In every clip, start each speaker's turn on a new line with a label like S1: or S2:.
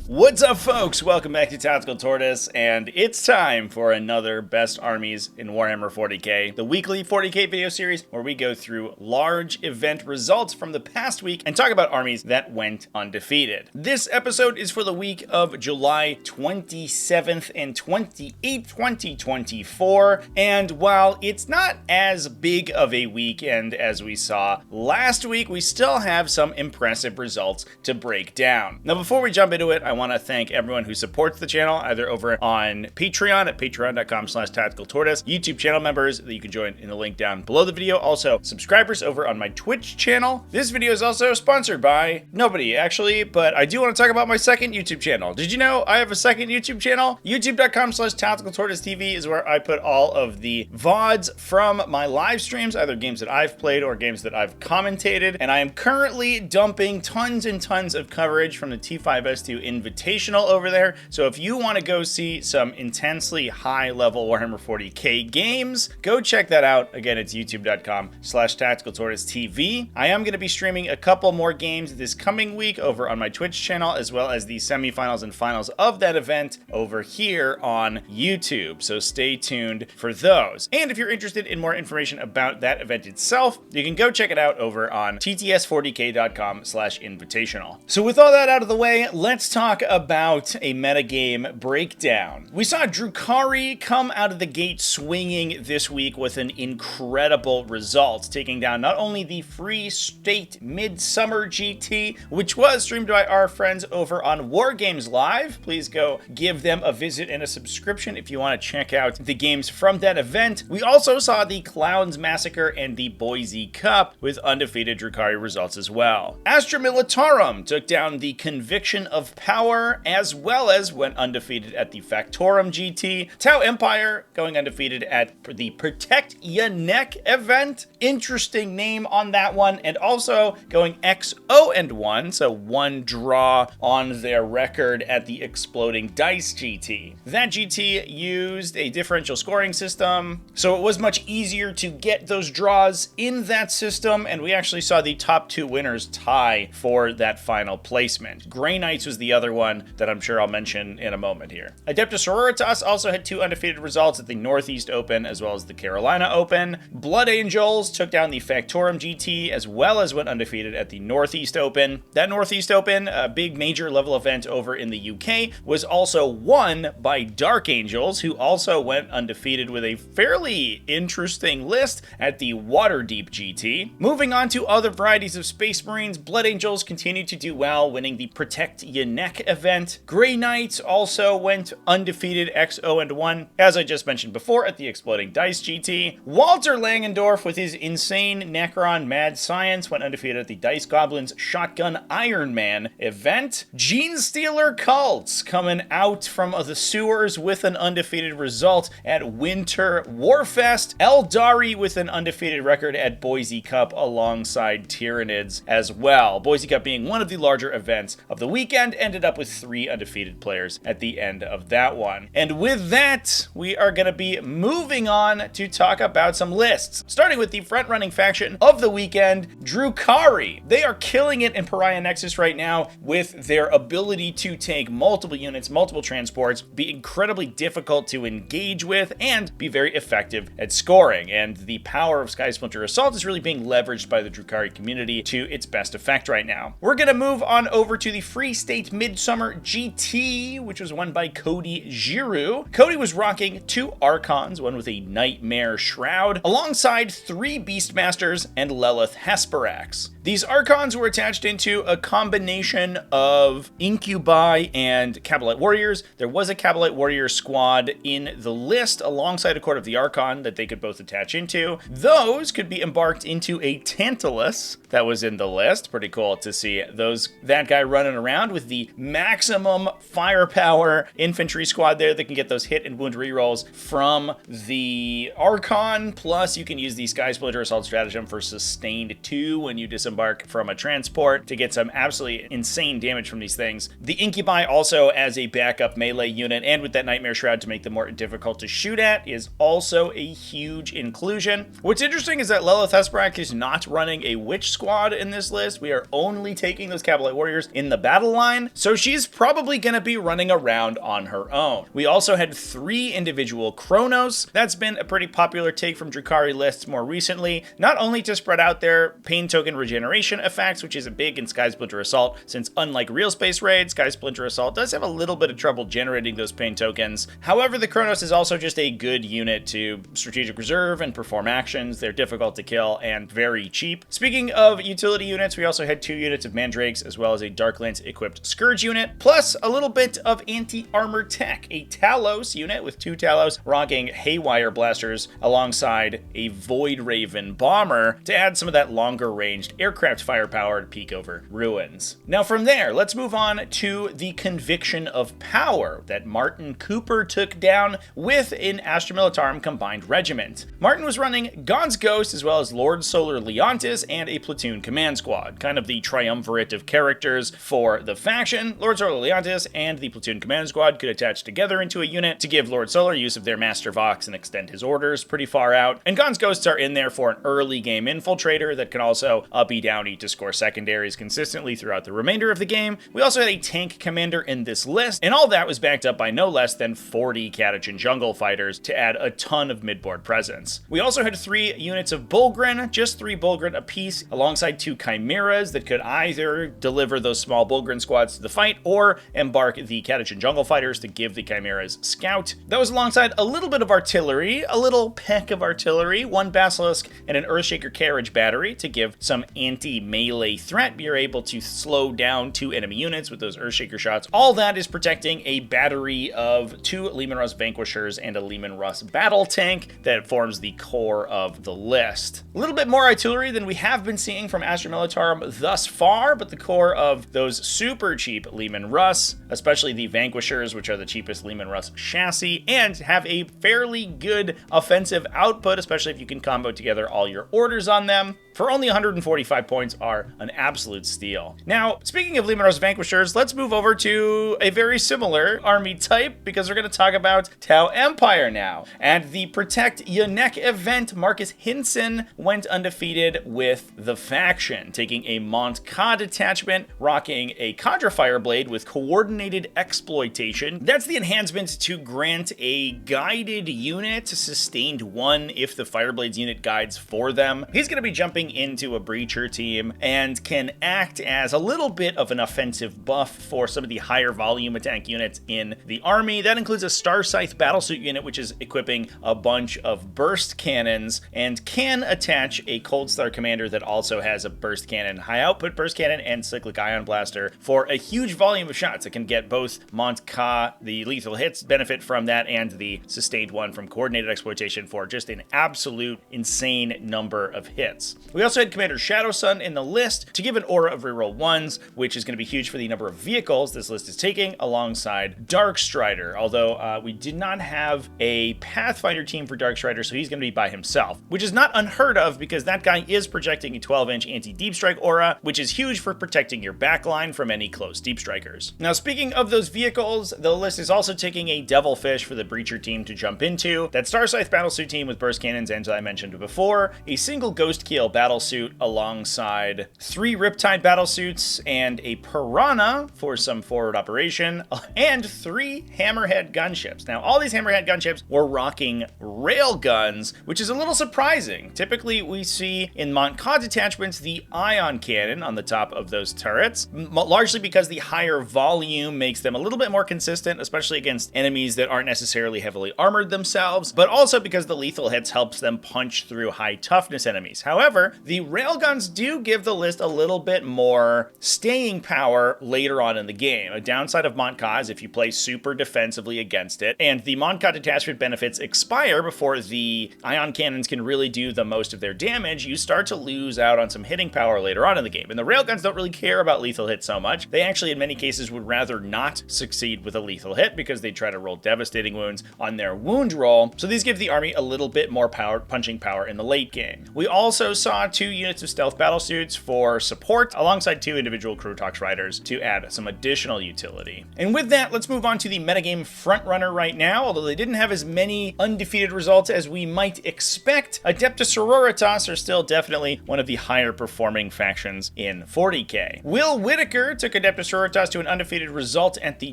S1: What's up, folks? Welcome back to TacticalTortoise, and it's time for another Best Armies in Warhammer 40k, the weekly 40k video series where we go through large event results from the past week and talk about armies that went undefeated. This episode is for the week of July 27th and 28th, 2024, and while it's not as big of a weekend as we saw last week, we still have some impressive results to break down. Now, before we jump into it, I want to thank everyone who supports the channel, either over on Patreon at patreon.com/TacticalTortoise, YouTube channel members that you can join in the link down below the video, also subscribers over on my Twitch channel. This video is also sponsored by nobody, actually, but I do want to talk about my second YouTube channel. Did you know I have a second YouTube channel? YouTube.com/TacticalTortoiseTV is where I put all of the VODs from my live streams, either games that I've played or games that I've commentated, and I am currently dumping tons and tons of coverage from the T5S2 Invitational over there. So if you want to go see some intensely high level Warhammer 40k games, go check that out. Again, it's youtube.com/TacticalTortoiseTV. I am going to be streaming a couple more games this coming week over on my Twitch channel, as well as the semifinals and finals of that event over here on YouTube. So stay tuned for those. And if you're interested in more information about that event itself, you can go check it out over on tts40k.com/invitational. So with all that out of the way, let's talk about a metagame breakdown. We saw Drukhari come out of the gate swinging this week with an incredible result, taking down not only the Free State Midsummer GT, which was streamed by our friends over on War Games Live. Please go give them a visit and a subscription if you want to check out the games from that event. We also saw the Clowns Massacre and the Boise Cup with undefeated Drukhari results as well. Astra Militarum took down the Conviction of Power, as well as went undefeated at the Factorum GT. Tau Empire going undefeated at the Protect Ya Neck event. Interesting name on that one. And also going XO-1, so one draw on their record at the Exploding Dice GT. That GT used a differential scoring system, so it was much easier to get those draws in that system, and we actually saw the top two winners tie for that final placement. Grey Knights was the other one that I'm sure I'll mention in a moment here. Adepta Sororitas also had two undefeated results at the Northeast Open as well as the Carolina Open. Blood Angels took down the Factorum GT as well as went undefeated at the Northeast Open. That Northeast Open, a big major level event over in the UK, was also won by Dark Angels, who also went undefeated with a fairly interesting list at the Waterdeep GT. Moving on to other varieties of Space Marines, Blood Angels continued to do well, winning the Protect Ya Neck event. Grey Knights also went undefeated XO-1, as I just mentioned before, at the Exploding Dice GT. Walter Langendorf, with his insane Necron mad science, went undefeated at the Dice Goblins Shotgun Iron Man event. Genestealer Cults coming out from the sewers with an undefeated result at Winter Warfest. Aeldari with an undefeated record at Boise Cup alongside Tyranids as well. Boise Cup being one of the larger events of the weekend, ended up with 3 undefeated players at the end of that one. And with that, we are going to be moving on to talk about some lists. Starting with the front-running faction of the weekend, Drukhari. They are killing it in Pariah Nexus right now with their ability to take multiple units, multiple transports, be incredibly difficult to engage with, and be very effective at scoring. And the power of Sky Splinter Assault is really being leveraged by the Drukhari community to its best effect right now. We're going to move on over to the Free State Midsummer GT, which was won by Cody Giroux. Cody was rocking 2 Archons, one with a Nightmare Shroud, alongside 3 Beastmasters and Lelith Hesperax. These Archons were attached into a combination of Incubi and Cabalite Warriors. There was a Cabalite Warrior squad in the list alongside a Court of the Archon that they could both attach into. Those could be embarked into a Tantalus that was in the list. Pretty cool to see that guy running around with the maximum firepower infantry squad there that can get those hit and wound rerolls from the Archon. Plus, you can use the Sky Splinter Assault stratagem for sustained 2 when you disembark from a transport to get some absolutely insane damage from these things. The Incubi also as a backup melee unit, and with that Nightmare Shroud to make them more difficult to shoot at, is also a huge inclusion. What's interesting is that Lelith Hesperax is not running a Witch squad in this list. We are only taking those Cabalite Warriors in the battle line. So so she's probably going to be running around on her own. We also had 3 individual Chronos. That's been a pretty popular take from Drukhari lists more recently, not only to spread out their pain token regeneration effects, which is a big in Sky Splinter Assault, since unlike real space raids, Sky Splinter Assault does have a little bit of trouble generating those pain tokens. However, the Chronos is also just a good unit to strategic reserve and perform actions. They're difficult to kill and very cheap. Speaking of utility units, we also had 2 units of Mandrakes, as well as a Darklance equipped Scourge unit, plus a little bit of anti-armor tech, a Talos unit with 2 Talos rocking Haywire blasters alongside a Void Raven bomber to add some of that longer ranged aircraft firepower to peek over ruins. Now from there, let's move on to the Conviction of Power that Martin Cooper took down with an Astra Militarum combined regiment. Martin was running God's Ghost as well as Lord Solar Leontis and a platoon command squad, kind of the triumvirate of characters for the faction. Lord Solar Leontis and the platoon command squad could attach together into a unit to give Lord Solar use of their Master Vox and extend his orders pretty far out. And God's Ghosts are in there for an early game infiltrator that can also uppy downy to score secondaries consistently throughout the remainder of the game. We also had a tank commander in this list, and all that was backed up by no less than 40 Catachan jungle fighters to add a ton of midboard presence. We also had 3 units of Bulgrin, just 3 Bulgrin apiece, alongside 2 Chimeras that could either deliver those small Bulgrin squads to the fight or embark the Catachan jungle fighters to give the Chimeras scout. That was alongside a little bit of artillery, a little peck of artillery, 1 Basilisk and an Earthshaker carriage battery to give some anti-melee threat. You're able to slow down 2 enemy units with those Earthshaker shots. All that is protecting a battery of 2 Leman Russ Vanquishers and a Leman Russ battle tank that forms the core of the list. A little bit more artillery than we have been seeing from Astra Militarum thus far, but the core of those super cheap Leman Russ, especially the Vanquishers, which are the cheapest Leman Russ chassis, and have a fairly good offensive output, especially if you can combo together all your orders on them, for only 145 points are an absolute steal. Now, speaking of Leman Russ Vanquishers, let's move over to a very similar army type, because we're going to talk about Tau Empire now. And the Protect Yanek event, Marcus Hinson went undefeated with the faction, taking a Mont Ka detachment, rocking a Cadre Fireblade with coordinated exploitation. That's the enhancement to grant a guided unit sustained 1 if the Fireblades unit guides for them. He's going to be jumping into a breacher team and can act as a little bit of an offensive buff for some of the higher volume attack units in the army. That includes a Star Scythe battlesuit unit, which is equipping a bunch of burst cannons and can attach a Cold Star commander that also has a burst cannon, high output burst cannon, and cyclic ion blaster for a huge volume of shots. It can get both Mont Ka, the lethal hits benefit from that, and the sustained 1 from coordinated exploitation for just an absolute insane number of hits. We also had Commander Shadow Sun in the list to give an aura of reroll 1s, which is going to be huge for the number of vehicles this list is taking, alongside Dark Strider, although we did not have a Pathfinder team for Dark Strider, so he's going to be by himself, which is not unheard of because that guy is projecting a 12-inch anti-deep strike aura, which is huge for protecting your backline from any close deep strikers. Now, speaking of those vehicles, the list is also taking a Devilfish for the Breacher team to jump into, that Star Scythe battlesuit team with burst cannons, and as I mentioned before, a single Ghost Keel battlesuit alongside 3 Riptide battlesuits and a Piranha for some forward operation, and 3 Hammerhead gunships. Now, all these Hammerhead gunships were rocking rail guns, which is a little surprising. Typically, we see in Mont Ka detachments the ion cannon on the top of those turrets, largely because the higher volume makes them a little bit more consistent, especially against enemies that aren't necessarily heavily armored themselves, but also because the lethal hits helps them punch through high toughness enemies. However, the railguns do give the list a little bit more staying power later on in the game. A downside of Mont Ka is if you play super defensively against it, and the Mont Ka detachment benefits expire before the ion cannons can really do the most of their damage, you start to lose out on some hitting power later on in the game. And the railguns don't really care about lethal hits so much. They actually, in many cases, would rather not succeed with a lethal hit because they try to roll devastating wounds on their wound roll. So these give the army a little bit more power, punching power in the late game. We also saw saw 2 units of stealth battlesuits for support, alongside 2 individual crew tox riders to add some additional utility. And with that, let's move on to the metagame frontrunner right now. Although they didn't have as many undefeated results as we might expect, Adepta Sororitas are still definitely one of the higher performing factions in 40k. Will Whitaker took Adepta Sororitas to an undefeated result at the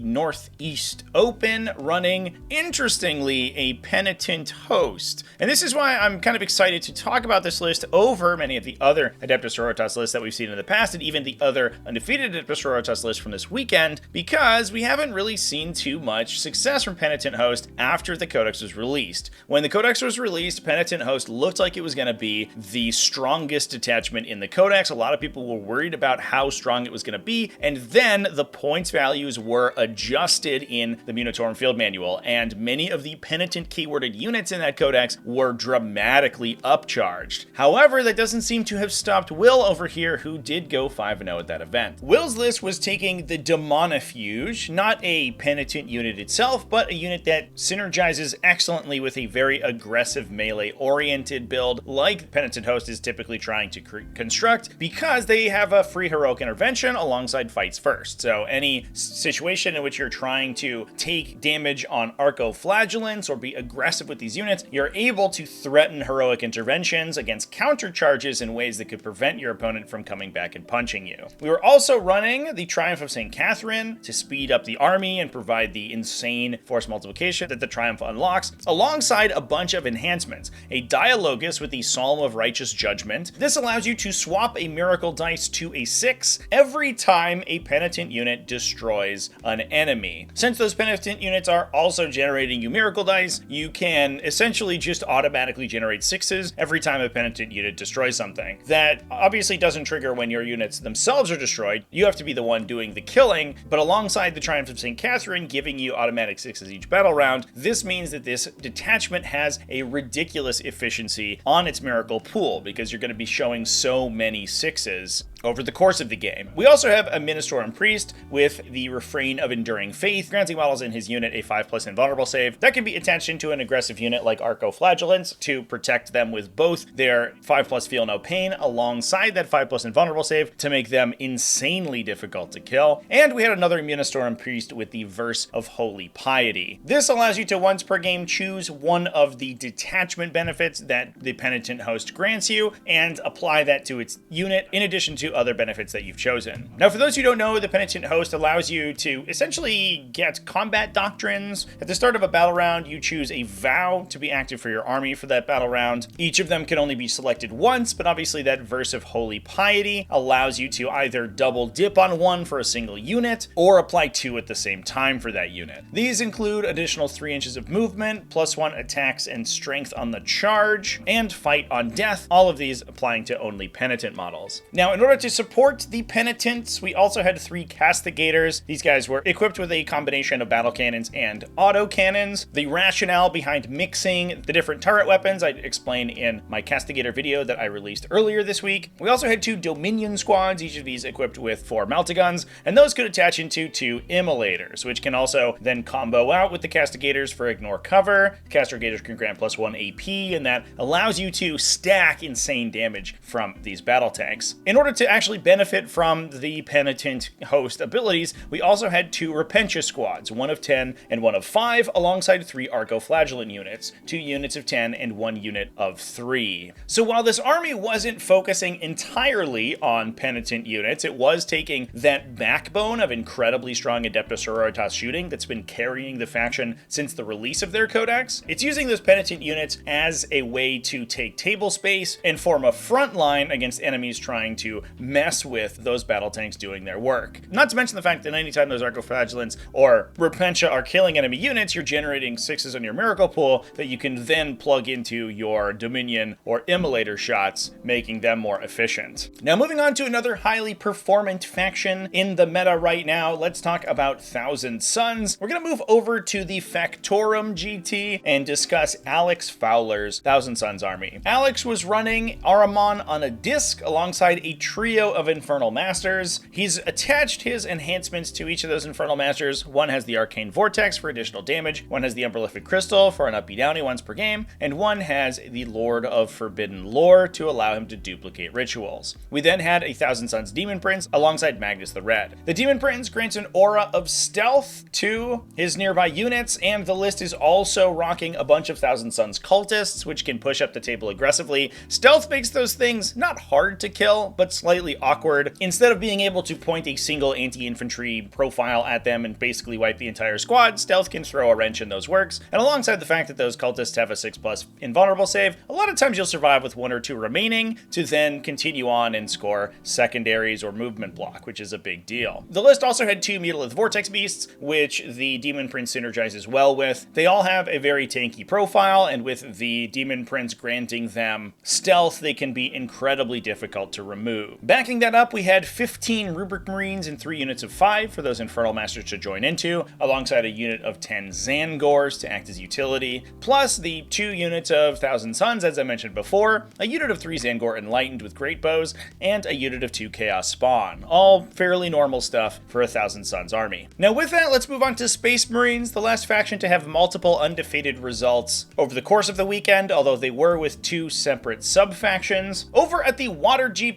S1: Northeast Open, running, interestingly, a penitent host. And this is why I'm kind of excited to talk about this list over many of the other Adepta Sororitas lists that we've seen in the past, and even the other undefeated Adepta Sororitas lists from this weekend, because we haven't really seen too much success from Penitent Host after the Codex was released. When the Codex was released, Penitent Host looked like it was going to be the strongest detachment in the Codex. A lot of people were worried about how strong it was going to be, and then the points values were adjusted in the Munitorum Field Manual, and many of the Penitent keyworded units in that Codex were dramatically upcharged. However, that doesn't seem to have stopped Will over here, who did go 5-0 at that event. Will's list was taking the Demonifuge, not a Penitent unit itself, but a unit that synergizes excellently with a very aggressive melee-oriented build like Penitent Host is typically trying to construct, because they have a free heroic intervention alongside fights first. So any situation in which you're trying to take damage on Arcoflagellants or be aggressive with these units, you're able to threaten heroic interventions against counter charges in ways that could prevent your opponent from coming back and punching you. We were also running the Triumph of St. Catherine to speed up the army and provide the insane force multiplication that the Triumph unlocks, alongside a bunch of enhancements. A Dialogus with the Psalm of Righteous Judgment. This allows you to swap a miracle dice to a 6 every time a penitent unit destroys an enemy. Since those penitent units are also generating you miracle dice, you can essentially just automatically generate 6s every time a penitent unit destroys something. That obviously doesn't trigger when your units themselves are destroyed. You have to be the one doing the killing, but alongside the Triumph of St. Catherine giving you automatic 6s each battle round, this means that this detachment has a ridiculous efficiency on its miracle pool, because you're going to be showing so many 6s over the course of the game. We also have a Ministorum Priest with the Refrain of Enduring Faith, granting models in his unit a 5+ invulnerable save that can be attached into an aggressive unit like Arcoflagellants to protect them with both their 5+ Feel No Pain alongside that 5+ invulnerable save to make them insanely difficult to kill. And we had another Ministorum Priest with the Verse of Holy Piety. This allows you to once per game choose one of the detachment benefits that the Penitent Host grants you and apply that to its unit, in addition to other benefits that you've chosen. Now, for those who don't know, the Penitent Host allows you to essentially get combat doctrines. At the start of a battle round, you choose a vow to be active for your army for that battle round. Each of them can only be selected once, but obviously that Verse of Holy Piety allows you to either double dip on one for a single unit or apply 2 at the same time for that unit. These include additional 3 inches of movement, +1 attacks and strength on the charge, and fight on death, all of these applying to only penitent models. Now, in order to support the penitents, we also had 3 castigators. These guys were equipped with a combination of battle cannons and auto cannons. The rationale behind mixing the different turret weapons I explained in my castigator video that I released earlier this week. We also had 2 Dominion squads, each of these equipped with 4 Meltaguns, and those could attach into 2 Immolators, which can also then combo out with the castigators for ignore cover. Castigators can grant +1 AP, and that allows you to stack insane damage from these battle tanks. In order to actually benefit from the Penitent Host abilities, we also had 2 Repentia squads, 1 of 10 and 1 of 5, alongside 3 Arcoflagellant units, 2 units of 10 and 1 unit of 3. So while this army wasn't focusing entirely on Penitent units, it was taking that backbone of incredibly strong Adepta Sororitas shooting that's been carrying the faction since the release of their codex. It's using those Penitent units as a way to take table space and form a front line against enemies trying to mess with those battle tanks doing their work. Not to mention the fact that anytime those Arcoflagellants or Repentia are killing enemy units, you're generating 6s on your miracle pool that you can then plug into your Dominion or Immolator shots, making them more efficient. Now, moving on to another highly performant faction in the meta right now, let's talk about Thousand Sons. We're going to move over to the Factorum GT and discuss Alex Fowler's Thousand Sons army. Alex was running Ahriman on a disc alongside a true trio of Infernal Masters. He's attached his enhancements to each of those Infernal Masters. One has the Arcane Vortex for additional damage, one has the Umberlific Crystal for an uppy downy once per game, and one has the Lord of Forbidden Lore to allow him to duplicate rituals. We then had a Thousand Suns Demon Prince alongside Magnus the Red. The Demon Prince grants an aura of stealth to his nearby units, and the list is also rocking a bunch of Thousand Suns cultists, which can push up the table aggressively. Stealth makes those things not hard to kill, but slightly awkward. Instead of being able to point a single anti-infantry profile at them and basically wipe the entire squad, Stealth can throw a wrench in those works. And alongside the fact that those cultists have a 6+ invulnerable save, a lot of times you'll survive with 1 or 2 remaining to then continue on and score secondaries or movement block, which is a big deal. The list also had 2 Mutilith Vortex Beasts, which the Demon Prince synergizes well with. They all have a very tanky profile, and with the Demon Prince granting them stealth, they can be incredibly difficult to remove. Backing that up, we had 15 Rubric Marines and 3 units of 5 for those Infernal Masters to join into, alongside a unit of 10 Zangors to act as utility, plus the 2 units of Thousand Suns, as I mentioned before, a unit of 3 Zangor Enlightened with Great Bows, and a unit of 2 Chaos Spawn. All fairly normal stuff for a Thousand Suns army. Now with that, let's move on to Space Marines, the last faction to have multiple undefeated results over the course of the weekend, although they were with 2 separate sub-factions. Over at the Waterdeep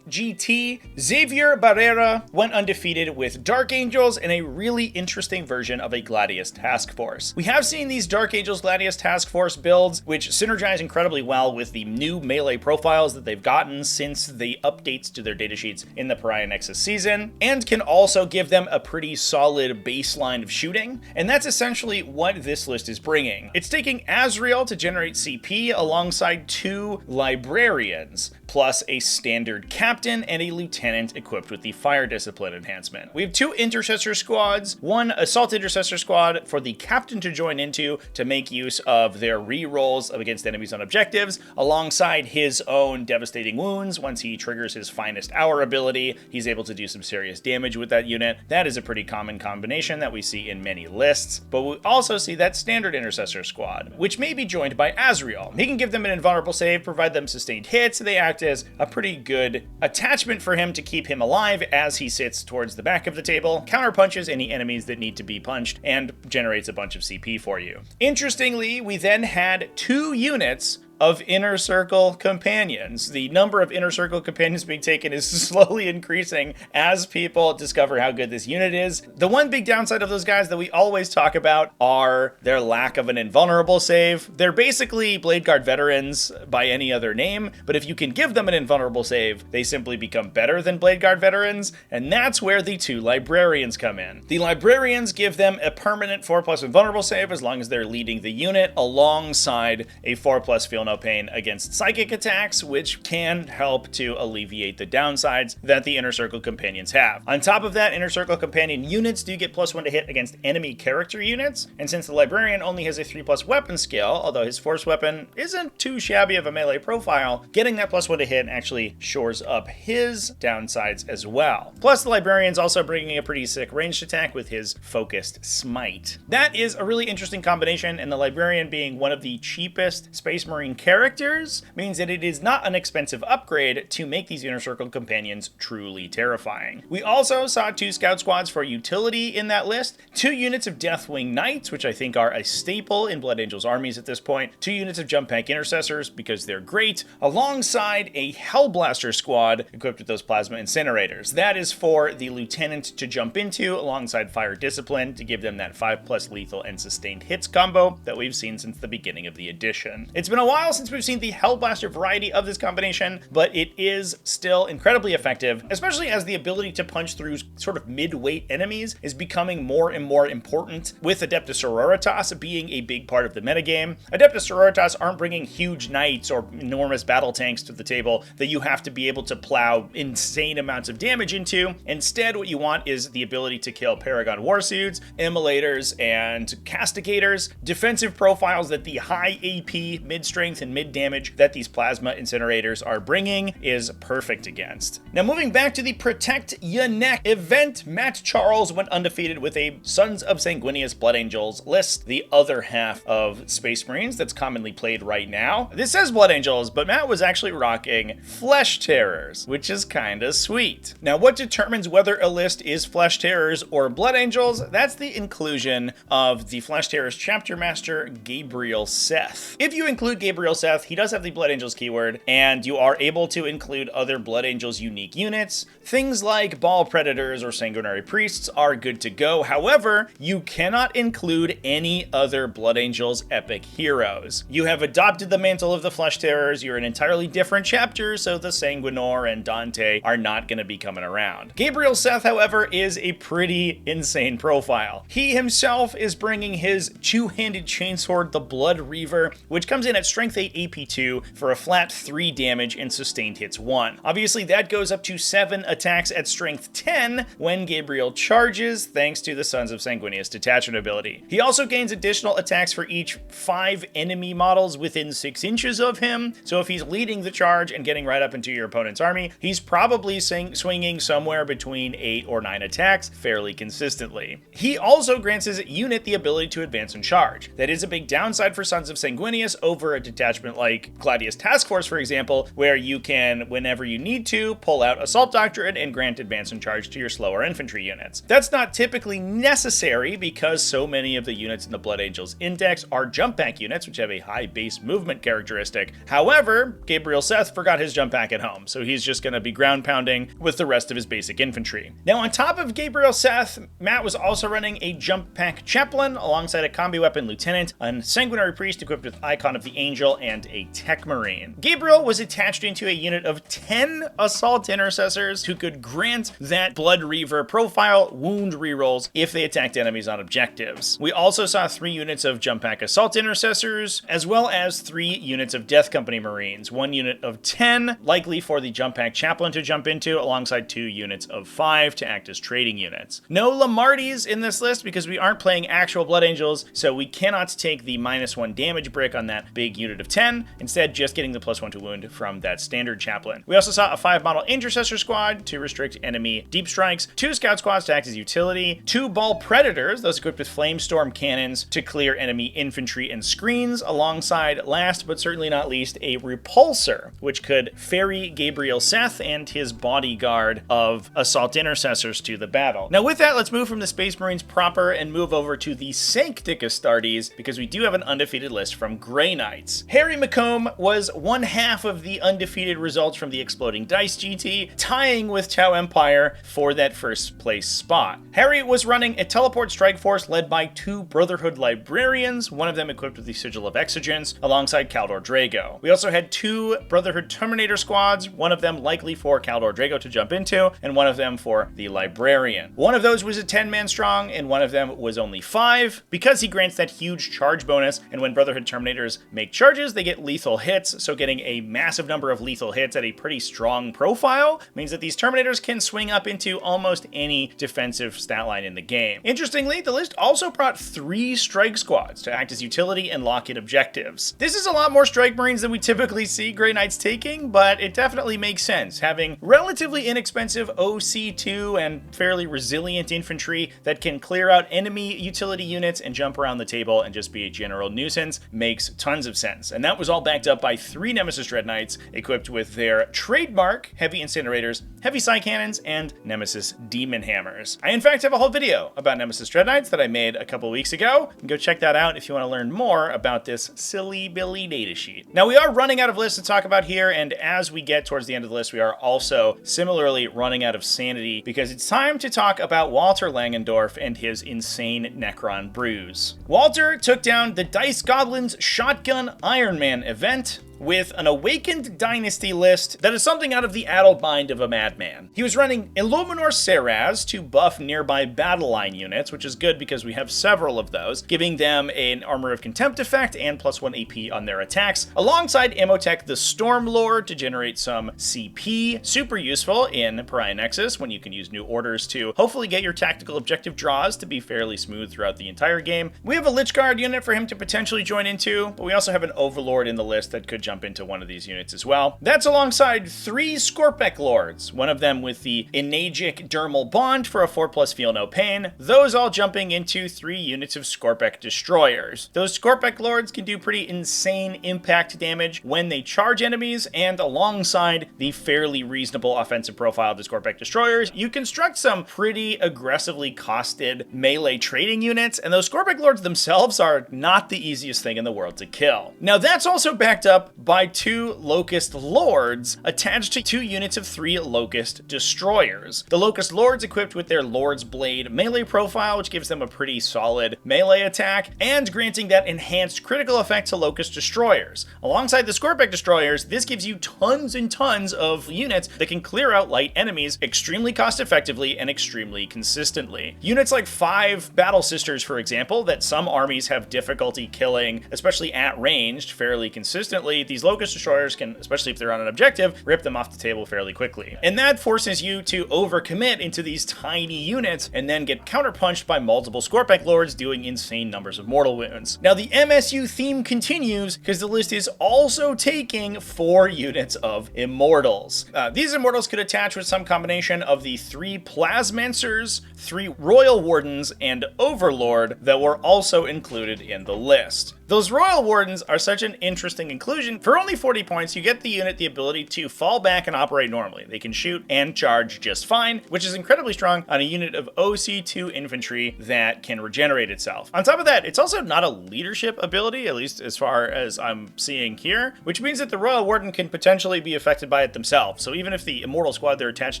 S1: GT, Xavier Barrera went undefeated with Dark Angels and a really interesting version of a Gladius Task Force. We have seen these Dark Angels Gladius Task Force builds, which synergize incredibly well with the new melee profiles that they've gotten since the updates to their datasheets in the Pariah Nexus season, and can also give them a pretty solid baseline of shooting, and that's essentially what this list is bringing. It's taking Azrael to generate CP alongside 2 Librarians, plus a standard captain and a lieutenant equipped with the Fire Discipline enhancement. We have 2 Intercessor squads, 1 Assault Intercessor squad for the captain to join into to make use of their re-rolls against enemies on objectives, alongside his own devastating wounds. Once he triggers his Finest Hour ability, he's able to do some serious damage with that unit. That is a pretty common combination that we see in many lists, but we also see that standard Intercessor squad, which may be joined by Azrael. He can give them an invulnerable save, provide them sustained hits, and they act as a pretty good attachment for him to keep him alive as he sits towards the back of the table, counterpunches any enemies that need to be punched, and generates a bunch of CP for you. Interestingly, we then had 2 units of Inner Circle companions. The number of Inner Circle companions being taken is slowly increasing as people discover how good this unit is. The one big downside of those guys that we always talk about are their lack of an invulnerable save. They're basically Blade Guard veterans by any other name, but if you can give them an invulnerable save, they simply become better than Blade Guard veterans, and that's where the 2 Librarians come in. The Librarians give them a permanent 4+ invulnerable save as long as they're leading the unit, alongside a 4+ feel no pain against psychic attacks, which can help to alleviate the downsides that the Inner Circle companions have. On top of that, Inner Circle companion units do get +1 to hit against enemy character units, and since the Librarian only has a 3+ weapon skill, although his force weapon isn't too shabby of a melee profile, getting that +1 to hit actually shores up his downsides as well. Plus, the Librarian's also bringing a pretty sick ranged attack with his focused smite. That is a really interesting combination, and the Librarian being one of the cheapest Space Marine characters means that it is not an expensive upgrade to make these Inner Circle companions truly terrifying. We also saw 2 scout squads for utility in that list, 2 units of Deathwing Knights, which I think are a staple in Blood Angels armies at this point, 2 units of Jump Pack Intercessors because they're great, alongside a Hellblaster squad equipped with those Plasma Incinerators. That is for the lieutenant to jump into alongside Fire Discipline to give them that 5+ lethal and sustained hits combo that we've seen since the beginning of the edition. It's been a while since we've seen the Hellblaster variety of this combination, but it is still incredibly effective, especially as the ability to punch through sort of mid-weight enemies is becoming more and more important, with Adepta Sororitas being a big part of the metagame. Adepta Sororitas aren't bringing huge knights or enormous battle tanks to the table that you have to be able to plow insane amounts of damage into. Instead, what you want is the ability to kill Paragon Warsuits, Immolators, and Castigators, defensive profiles that the high AP mid-strength strength and mid damage that these plasma incinerators are bringing is perfect against. Now moving back to the Protect Ya Neck event, Matt Charles went undefeated with a Sons of Sanguinius Blood Angels list, the other half of Space Marines that's commonly played right now. This says Blood Angels, but Matt was actually rocking Flesh Terrors, which is kinda sweet. Now what determines whether a list is Flesh Terrors or Blood Angels? That's the inclusion of the Flesh Terrors Chapter Master, Gabriel Seth. If you include Gabriel Seth, he does have the Blood Angels keyword, and you are able to include other Blood Angels unique units. Things like Ball Predators or Sanguinary Priests are good to go. However, you cannot include any other Blood Angels epic heroes. You have adopted the mantle of the Flesh Terrors, you're an entirely different chapter, so the Sanguinor and Dante are not going to be coming around. Gabriel Seth, however, is a pretty insane profile. He himself is bringing his two-handed chainsword, the Blood Reaver, which comes in at strength 8 AP 2 for a flat 3 damage and sustained hits 1. Obviously, that goes up to 7 attacks at strength 10 when Gabriel charges, thanks to the Sons of Sanguinius detachment ability. He also gains additional attacks for each 5 enemy models within 6 inches of him, so if he's leading the charge and getting right up into your opponent's army, he's probably swinging somewhere between 8 or 9 attacks fairly consistently. He also grants his unit the ability to advance and charge. That is a big downside for Sons of Sanguinius over a detachment like Gladius Task Force, for example, where you can, whenever you need to, pull out Assault Doctrine and grant advance and charge to your slower infantry units. That's not typically necessary because so many of the units in the Blood Angels Index are jump pack units, which have a high base movement characteristic. However, Gabriel Seth forgot his jump pack at home, so he's just going to be ground pounding with the rest of his basic infantry. Now, on top of Gabriel Seth, Matt was also running a jump pack chaplain alongside a combi weapon lieutenant, a sanguinary priest equipped with Icon of the Angel, and a tech marine. Gabriel was attached into a unit of 10 assault intercessors who could grant that Blood Reaver profile wound rerolls if they attacked enemies on objectives. We also saw 3 units of jump pack assault intercessors, as well as 3 units of Death Company Marines, 1 unit of 10, likely for the jump pack chaplain to jump into, alongside 2 units of 5 to act as trading units. No Lamardis in this list because we aren't playing actual Blood Angels, so we cannot take the -1 damage brick on that big unit of 10, instead just getting the +1 to wound from that standard chaplain. We also saw a 5-model intercessor squad to restrict enemy deep strikes, 2 scout squads to act as utility, 2 Ball Predators, those equipped with Flamestorm cannons to clear enemy infantry and screens, alongside, last but certainly not least, a Repulsor, which could ferry Gabriel Seth and his bodyguard of assault intercessors to the battle. Now with that, let's move from the Space Marines proper and move over to the Sanctic Astartes, because we do have an undefeated list from Grey Knights. Harry McComb was one half of the undefeated results from the Exploding Dice GT, tying with Tau Empire for that first place spot. Harry was running a teleport strike force led by 2 Brotherhood Librarians, one of them equipped with the Sigil of Exigence, alongside Kaldor Drago. We also had 2 Brotherhood Terminator squads, one of them likely for Kaldor Drago to jump into, and one of them for the Librarian. One of those was a 10-man strong, and one of them was only 5, because he grants that huge charge bonus, and when Brotherhood Terminators make charges, they get lethal hits, so getting a massive number of lethal hits at a pretty strong profile means that these Terminators can swing up into almost any defensive stat line in the game. Interestingly, the list also brought 3 strike squads to act as utility and lock in objectives. This is a lot more strike marines than we typically see Grey Knights taking, but it definitely makes sense, having relatively inexpensive OC2 and fairly resilient infantry that can clear out enemy utility units and jump around the table and just be a general nuisance makes tons of sense. And that was all backed up by 3 Nemesis Dread Knights equipped with their trademark heavy incinerators, heavy psi cannons, and Nemesis Demon Hammers. I in fact have a whole video about Nemesis Dread Knights that I made a couple weeks ago. You can go check that out if you want to learn more about this silly Billy datasheet. Now we are running out of lists to talk about here, and as we get towards the end of the list, we are also similarly running out of sanity because it's time to talk about Walter Langendorf and his insane Necron brews. Walter took down the Dice Goblins Shotgun Iron Man event with an Awakened Dynasty list that is something out of the addled mind of a madman. He was running Illuminor Seraz to buff nearby battle line units, which is good because we have several of those, giving them an Armor of Contempt effect and +1 AP on their attacks, alongside Amotech the Stormlord to generate some CP, super useful in Pariah Nexus when you can use new orders to hopefully get your tactical objective draws to be fairly smooth throughout the entire game. We have a Lich Guard unit for him to potentially join into, but we also have an Overlord in the list that could jump into one of these units as well. That's alongside 3 Skorpek Lords, one of them with the Enagic Dermal Bond for a 4+ Feel No Pain, those all jumping into 3 units of Skorpek Destroyers. Those Skorpek Lords can do pretty insane impact damage when they charge enemies, and alongside the fairly reasonable offensive profile of the Skorpek Destroyers, you construct some pretty aggressively costed melee trading units, and those Skorpek Lords themselves are not the easiest thing in the world to kill. Now that's also backed up by 2 Locust Lords attached to 2 units of 3 Locust Destroyers. The Locust Lords equipped with their Lord's Blade melee profile, which gives them a pretty solid melee attack, and granting that enhanced critical effect to Locust Destroyers. Alongside the Skorpek Destroyers, this gives you tons and tons of units that can clear out light enemies extremely cost effectively and extremely consistently. Units like 5 Battle Sisters, for example, that some armies have difficulty killing, especially at ranged, fairly consistently, these Locust Destroyers can, especially if they're on an objective, rip them off the table fairly quickly. And that forces you to overcommit into these tiny units and then get counterpunched by multiple Skorpek Lords doing insane numbers of mortal wounds. Now the MSU theme continues because the list is also taking 4 units of Immortals. These Immortals could attach with some combination of the 3 Plasmancers, 3 Royal Wardens, and Overlord that were also included in the list. Those Royal Wardens are such an interesting inclusion. For only 40 points, you get the unit the ability to fall back and operate normally. They can shoot and charge just fine, which is incredibly strong on a unit of OC2 infantry that can regenerate itself. On top of that, it's also not a leadership ability, at least as far as I'm seeing here, which means that the Royal Warden can potentially be affected by it themselves. So even if the Immortal squad they're attached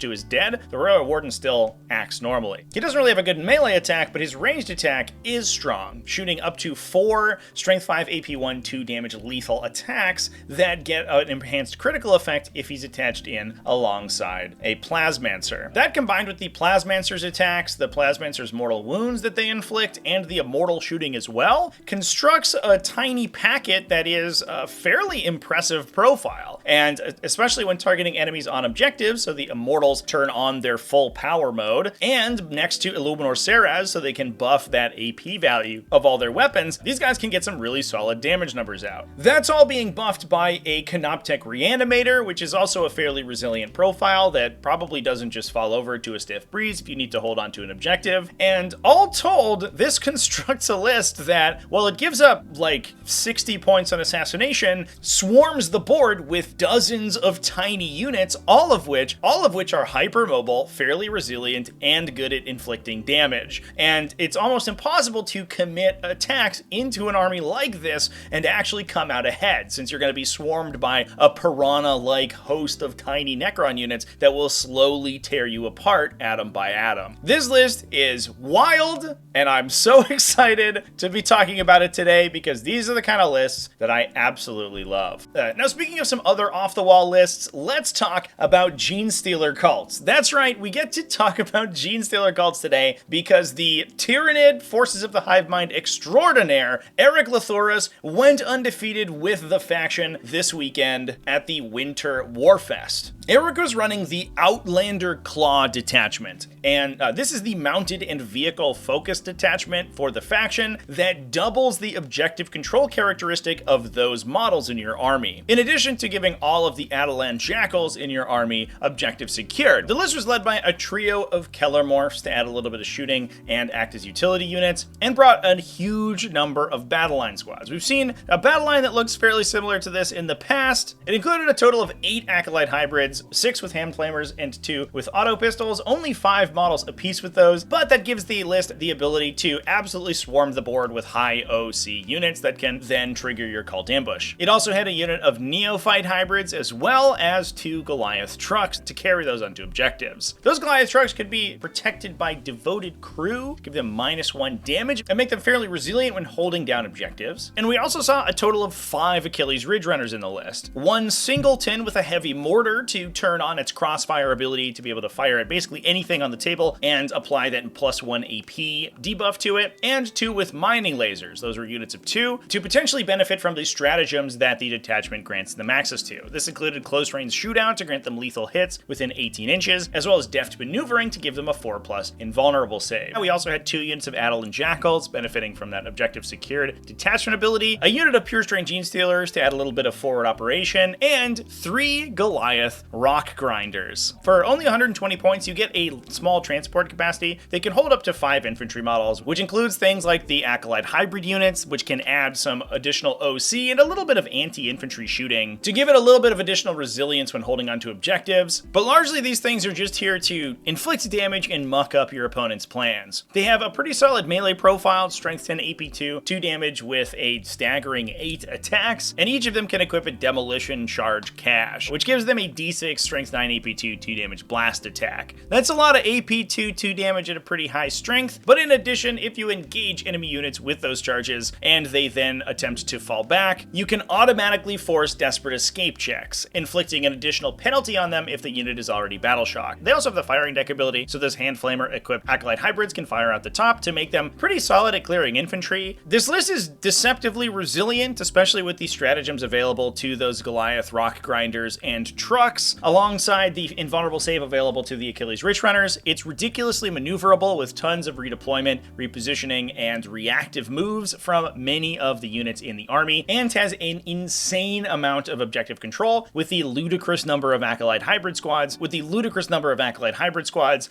S1: to is dead, the Royal Warden still acts normally. He doesn't really have a good melee attack, but his ranged attack is strong, shooting up to 4 Strength 5 AP 1 2 damage lethal attacks that get an enhanced critical effect if he's attached in alongside a Plasmancer. That combined with the Plasmancer's attacks, the Plasmancer's mortal wounds that they inflict, and the Immortal shooting as well, constructs a tiny packet that is a fairly impressive profile. And especially when targeting enemies on objectives, so the Immortals turn on their full power mode, and next to Illuminor Seraz, so they can buff that AP value of all their weapons, these guys can get some really solid damage numbers out. That's all being buffed by a Canoptech Reanimator, which is also a fairly resilient profile that probably doesn't just fall over to a stiff breeze if you need to hold on to an objective. And all told, this constructs a list that, while it gives up like 60 points on assassination, swarms the board with dozens of tiny units, all of which are hypermobile, fairly resilient, and good at inflicting damage. And it's almost impossible to commit attacks into an army like this and actually come out ahead, since you're going to be swarmed by a piranha-like host of tiny Necron units that will slowly tear you apart atom by atom. This list is wild, and I'm so excited to be talking about it today because these are the kind of lists that I absolutely love. Now, speaking of some other off-the-wall lists, let's talk about Genestealer Cults. That's right, we get to talk about Genestealer Cults today because the Tyranid Forces of the Hivemind extraordinaire, Eric Lathoris, went undefeated with the faction this weekend at the Winter Warfest. Eric was running the Outlander Claw detachment, and this is the mounted and vehicle-focused detachment for the faction that doubles the objective control characteristic of those models in your army, in addition to giving all of the Adelan Jackals in your army objective secured. The list was led by a trio of Kellermorphs to add a little bit of shooting and act as utility units, and brought a huge number of battle line squads. We've seen a battle line that looks fairly similar to this in the past. It included a total of 8 Acolyte hybrids, hybrids, 6 with hand flamers, and 2 with auto pistols. Only 5 models apiece with those, but that gives the list the ability to absolutely swarm the board with high OC units that can then trigger your cult ambush. It also had a unit of neophyte hybrids as well as 2 Goliath trucks to carry those onto objectives. Those Goliath trucks could be protected by devoted crew, give them -1 damage, and make them fairly resilient when holding down objectives. And we also saw a total of 5 Achilles Ridge Runners in the list. 1 singleton with a heavy mortar to turn on its crossfire ability to be able to fire at basically anything on the table and apply that +1 AP debuff to it, and 2 with mining lasers. Those were units of 2 to potentially benefit from the stratagems that the detachment grants them access to. This included close range shootout to grant them lethal hits within 18 inches, as well as deft maneuvering to give them a 4+ invulnerable save. We also had 2 units of Adel and Jackals benefiting from that objective secured detachment ability, a unit of pure strength Genestealers to add a little bit of forward operation, and 3 Goliath rock grinders. For only 120 points, you get a small transport capacity. They can hold up to 5 infantry models, which includes things like the Acolyte hybrid units, which can add some additional OC and a little bit of anti-infantry shooting to give it a little bit of additional resilience when holding onto objectives. But largely these things are just here to inflict damage and muck up your opponent's plans. They have a pretty solid melee profile, strength 10 AP2, 2 damage with a staggering 8 attacks, and each of them can equip a demolition charge cache, which gives them a D6 strength 9 AP2, 2 damage blast attack. That's a lot of AP2, 2 damage at a pretty high strength, but in addition, if you engage enemy units with those charges and they then attempt to fall back, you can automatically force desperate escape checks, inflicting an additional penalty on them if the unit is already battle shocked. They also have the firing deck ability, so those hand flamer equipped Acolyte hybrids can fire out the top to make them pretty solid at clearing infantry. This list is deceptively resilient, especially with the stratagems available to those Goliath rock grinders and trucks, alongside the invulnerable save available to the Achilles Ridge Runners. It's ridiculously maneuverable with tons of redeployment, repositioning, and reactive moves from many of the units in the army, and has an insane amount of objective control with the ludicrous number of Acolyte hybrid squads,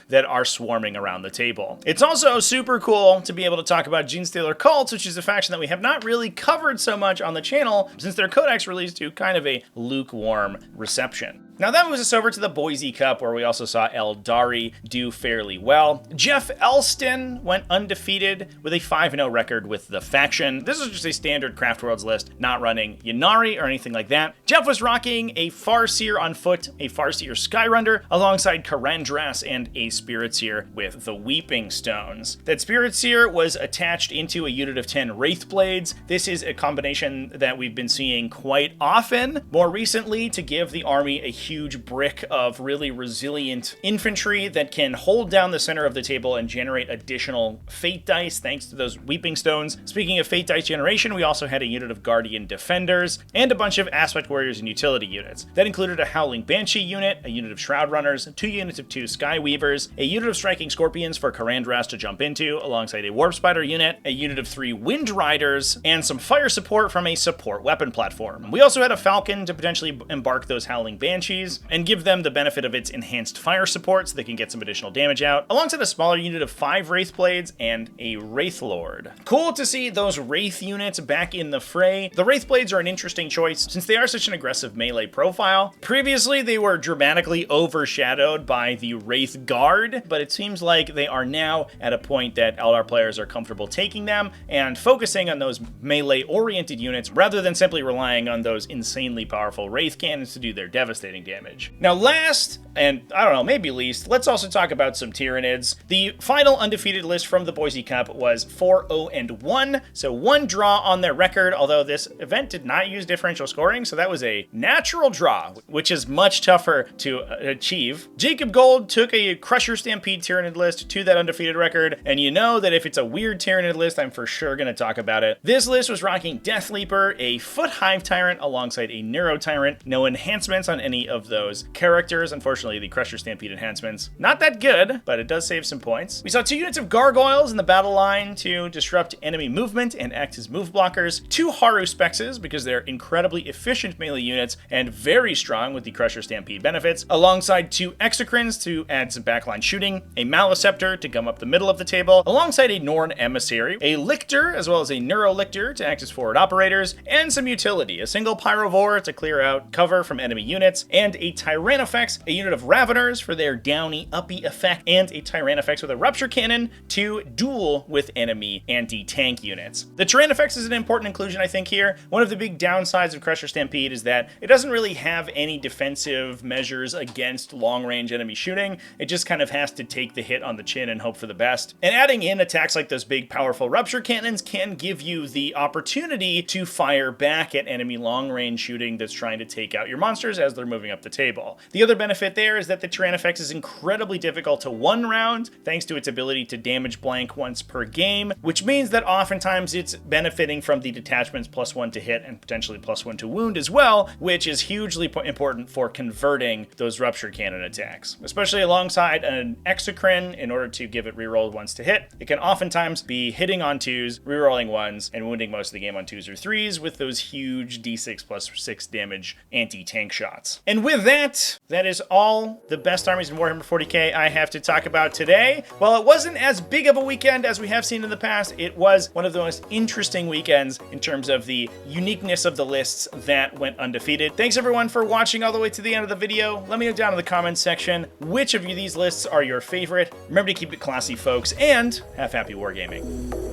S1: that are swarming around the table. It's also super cool to be able to talk about Genestealer Cults, which is a faction that we have not really covered so much on the channel since their codex released to kind of a lukewarm reception. Now that moves us over to the Boise Cup, where we also saw Aeldari do fairly well. Jeff Elston went undefeated with a 5-0 record with the faction. This is just a standard Craft Worlds list, not running Ynnari or anything like that. Jeff was rocking a Farseer on foot, a Farseer Skyrunner, alongside Karandras and a Spirit Seer with the Weeping Stones. That Spirit Seer was attached into a unit of 10 Wraith Blades. This is a combination that we've been seeing quite often more recently to give the army a huge brick of really resilient infantry that can hold down the center of the table and generate additional fate dice thanks to those Weeping Stones. Speaking of fate dice generation, we also had a unit of Guardian Defenders and a bunch of Aspect Warriors and utility units. That included a Howling Banshee unit, a unit of Shroud Runners, 2 units of 2 Sky Weavers, a unit of Striking Scorpions for Karandras to jump into, alongside a Warp Spider unit, a unit of 3 Wind Riders, and some fire support from a support weapon platform. We also had a Falcon to potentially embark those Howling Banshees and give them the benefit of its enhanced fire support so they can get some additional damage out, alongside a smaller unit of 5 Wraith Blades and a Wraith Lord. Cool to see those Wraith units back in the fray. The Wraith Blades are an interesting choice since they are such an aggressive melee profile. Previously, they were dramatically overshadowed by the Wraith Guard, but it seems like they are now at a point that Eldar players are comfortable taking them and focusing on those melee-oriented units rather than simply relying on those insanely powerful Wraith cannons to do their devastating damage. Now last, and I don't know, maybe least, let's also talk about some Tyranids. The final undefeated list from the Boise Cup was 4-0-1, so 1 draw on their record, although this event did not use differential scoring, so that was a natural draw, which is much tougher to achieve. Jacob Gold took a Crusher Stampede Tyranid list to that undefeated record, and you know that if it's a weird Tyranid list, I'm for sure going to talk about it. This list was rocking Death Leaper, a Foot Hive Tyrant alongside a Neuro Tyrant, no enhancements on any of those characters. Unfortunately, the Crusher Stampede enhancements, not that good, but it does save some points. We saw 2 units of Gargoyles in the battle line to disrupt enemy movement and act as move blockers, 2 Haru Spexes because they're incredibly efficient melee units and very strong with the Crusher Stampede benefits, alongside 2 Exocrines to add some backline shooting, a Maleceptor to gum up the middle of the table, alongside a Norn Emissary, a Lictor as well as a Neuro Lictor to act as forward operators, and some utility, a single Pyrovore to clear out cover from enemy units, and and a Tyrannofex, a unit of Raveners for their downy uppy effect, and a Tyrannofex with a Rupture Cannon to duel with enemy anti-tank units. The Tyrannofex is an important inclusion, I think, here. One of the big downsides of Crusher Stampede is that it doesn't really have any defensive measures against long-range enemy shooting. It just kind of has to take the hit on the chin and hope for the best. And adding in attacks like those big, powerful Rupture Cannons can give you the opportunity to fire back at enemy long-range shooting that's trying to take out your monsters as they're moving up the table. The other benefit there is that the Tyrannofex is incredibly difficult to one round, thanks to its ability to damage blank once per game, which means that oftentimes it's benefiting from the detachments +1 to hit and potentially +1 to wound as well, which is hugely important for converting those Rupture Cannon attacks, especially alongside an Exocrine. In order to give it reroll ones to hit, it can oftentimes be hitting on 2s, rerolling 1s, and wounding most of the game on 2s or 3s with those huge d6 +6 damage anti-tank shots. And with that, that is all the best armies in Warhammer 40k I have to talk about today. While it wasn't as big of a weekend as we have seen in the past, it was one of the most interesting weekends in terms of the uniqueness of the lists that went undefeated. Thanks everyone for watching all the way to the end of the video. Let me know down in the comments section which of these lists are your favorite. Remember to keep it classy, folks, and have happy wargaming.